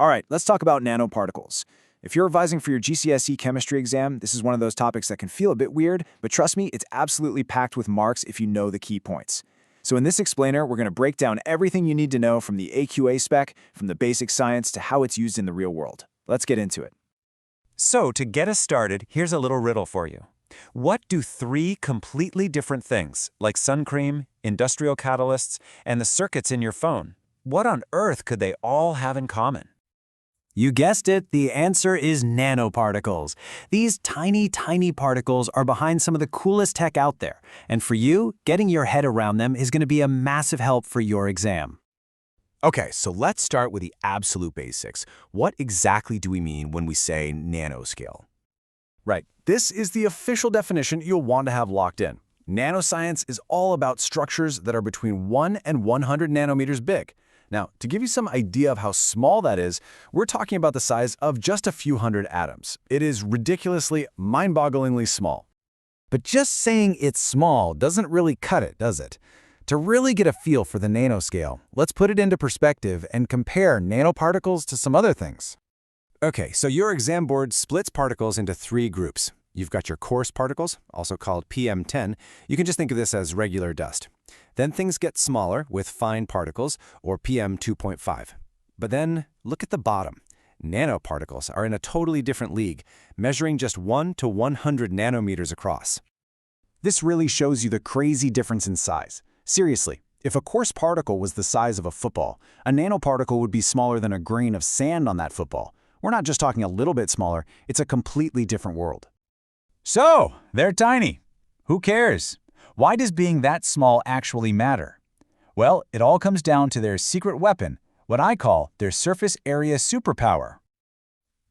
All right, let's talk about nanoparticles. If you're revising for your GCSE chemistry exam, this is one of those topics that can feel a bit weird, but trust me, it's absolutely packed with marks if you know the key points. So in this explainer, we're going to break down everything you need to know from the AQA spec, from the basic science to how it's used in the real world. Let's get into it. So, to get us started, here's a little riddle for you. What do three completely different things, like sun cream, industrial catalysts, and the circuits in your phone, what on earth could they all have in common? You guessed it, the answer is nanoparticles. These tiny, tiny particles are behind some of the coolest tech out there, and for you, getting your head around them is going to be a massive help for your exam. Okay, so let's start with the absolute basics. What exactly do we mean when we say nanoscale? Right, this is the official definition you'll want to have locked in. Nanoscience is all about structures that are between 1 and 100 nanometers big. Now, to give you some idea of how small that is, we're talking about the size of just a few hundred atoms. It is ridiculously, mind-bogglingly small. But just saying it's small doesn't really cut it, does it? To really get a feel for the nanoscale, let's put it into perspective and compare nanoparticles to some other things. Okay, so your exam board splits particles into three groups. You've got your coarse particles, also called PM10. You can just think of this as regular dust. Then things get smaller with fine particles, or PM2.5. But then look at the bottom. Nanoparticles are in a totally different league, measuring just 1 to 100 nanometers across. This really shows you the crazy difference in size. Seriously, if a coarse particle was the size of a football, a nanoparticle would be smaller than a grain of sand on that football. We're not just talking a little bit smaller, it's a completely different world. So, they're tiny. Who cares? Why does being that small actually matter? Well, it all comes down to their secret weapon, what I call their surface area superpower.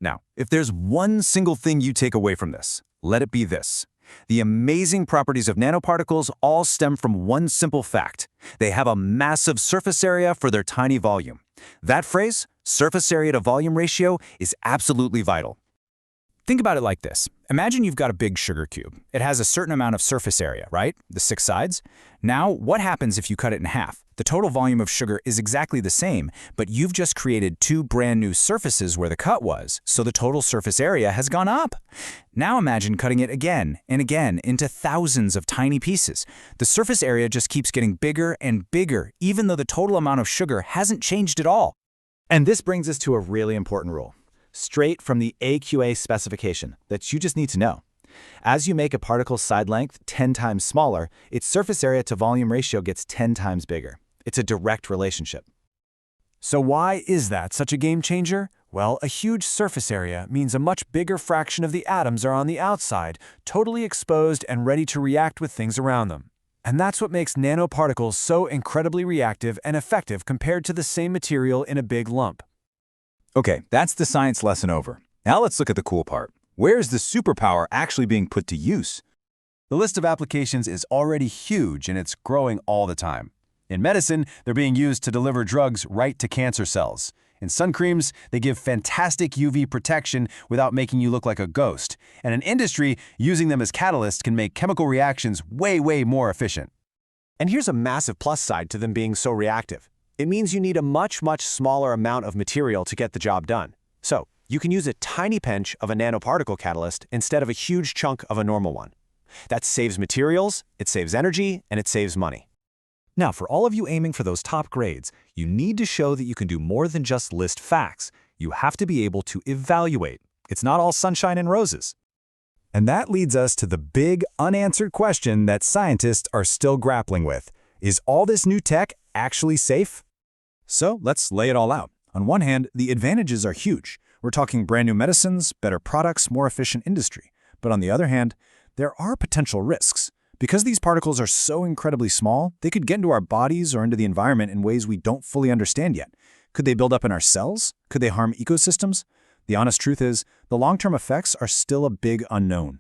Now, if there's one single thing you take away from this, let it be this. The amazing properties of nanoparticles all stem from one simple fact. They have a massive surface area for their tiny volume. That phrase, surface area to volume ratio, is absolutely vital. Think about it like this. Imagine you've got a big sugar cube. It has a certain amount of surface area, right? The 6 sides. Now, what happens if you cut it in half? The total volume of sugar is exactly the same, but you've just created 2 brand new surfaces where the cut was, so the total surface area has gone up. Now imagine cutting it again and again into thousands of tiny pieces. The surface area just keeps getting bigger and bigger, even though the total amount of sugar hasn't changed at all. And this brings us to a really important rule, straight from the AQA specification that you just need to know. As you make a particle's side length 10 times smaller, its surface area to volume ratio gets 10 times bigger. It's a direct relationship. So why is that such a game changer? Well, a huge surface area means a much bigger fraction of the atoms are on the outside, totally exposed and ready to react with things around them. And that's what makes nanoparticles so incredibly reactive and effective compared to the same material in a big lump. Okay, that's the science lesson over. Now let's look at the cool part. Where's the superpower actually being put to use? The list of applications is already huge and it's growing all the time. In medicine, they're being used to deliver drugs right to cancer cells. In sun creams, they give fantastic UV protection without making you look like a ghost. And in industry, using them as catalysts can make chemical reactions way more efficient. And here's a massive plus side to them being so reactive. It means you need a much smaller amount of material to get the job done. So, you can use a tiny pinch of a nanoparticle catalyst instead of a huge chunk of a normal one. That saves materials, it saves energy, and it saves money. Now, for all of you aiming for those top grades, you need to show that you can do more than just list facts. You have to be able to evaluate. It's not all sunshine and roses. And that leads us to the big, unanswered question that scientists are still grappling with. Is all this new tech actually safe? So let's lay it all out. On one hand, the advantages are huge. We're talking brand new medicines, better products, more efficient industry. But on the other hand, there are potential risks. Because these particles are so incredibly small, they could get into our bodies or into the environment in ways we don't fully understand yet. Could they build up in our cells? Could they harm ecosystems? The honest truth is, the long-term effects are still a big unknown.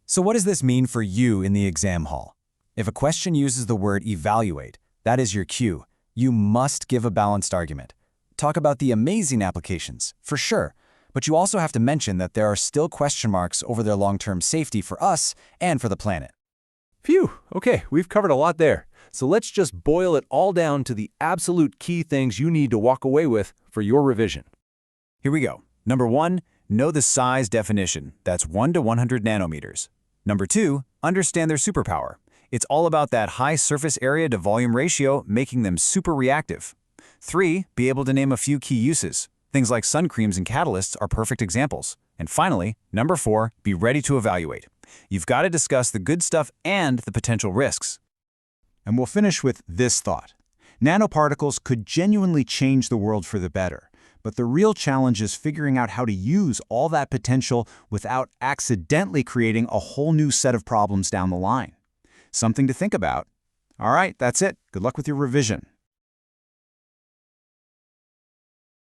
So what does this mean for you in the exam hall? If a question uses the word evaluate, that is your cue. You must give a balanced argument. Talk about the amazing applications, for sure, but you also have to mention that there are still question marks over their long-term safety for us and for the planet. Phew, okay, we've covered a lot there. So let's just boil it all down to the absolute key things you need to walk away with for your revision. Here we go. Number 1, know the size definition. That's 1 to 100 nanometers. Number 2, understand their superpower. It's all about that high surface area to volume ratio, making them super reactive. 3, be able to name a few key uses. Things like sun creams and catalysts are perfect examples. And finally, number 4, be ready to evaluate. You've got to discuss the good stuff and the potential risks. And we'll finish with this thought. Nanoparticles could genuinely change the world for the better, but the real challenge is figuring out how to use all that potential without accidentally creating a whole new set of problems down the line. Something to think about. All right, that's it. Good luck with your revision.